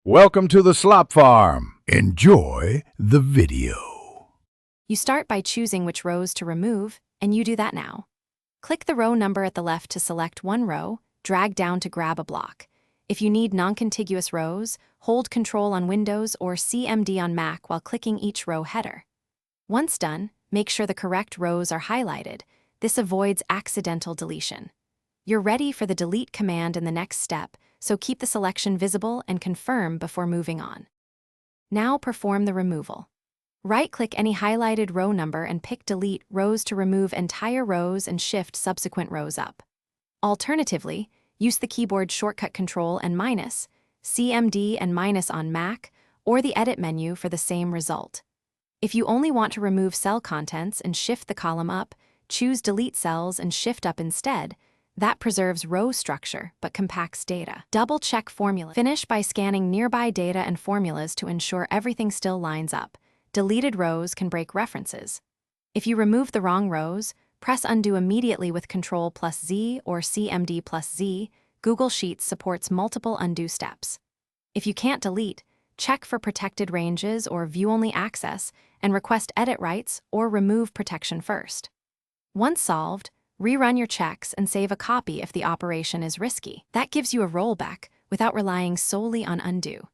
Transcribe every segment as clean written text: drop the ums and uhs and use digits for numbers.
Welcome to the Slop Farm. Enjoy the video. You start by choosing which rows to remove, and you do that now. Click the row number at the left to select one row, drag down to grab a block. If you need non-contiguous rows, hold Control on Windows or CMD on Mac while clicking each row header. Once done, make sure the correct rows are highlighted. This avoids accidental deletion. You're ready for the delete command in the next step, so keep the selection visible and confirm before moving on. Now perform the removal. Right-click any highlighted row number and pick Delete Rows to remove entire rows and shift subsequent rows up. Alternatively, use the keyboard shortcut Control and minus, CMD and minus on Mac, or the Edit menu for the same result. If you only want to remove cell contents and shift the column up, choose Delete Cells and Shift Up instead. That preserves row structure but compacts data. Double-check formula. Finish by scanning nearby data and formulas to ensure everything still lines up. Deleted rows can break references. If you remove the wrong rows, press Undo immediately with Ctrl+Z or CMD+Z. Google Sheets supports multiple undo steps. If you can't delete, check for protected ranges or view-only access and request edit rights or remove protection first. Once solved, rerun your checks and save a copy if the operation is risky. That gives you a rollback without relying solely on undo.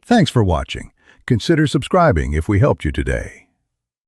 Thanks for watching. Consider subscribing if we helped you today.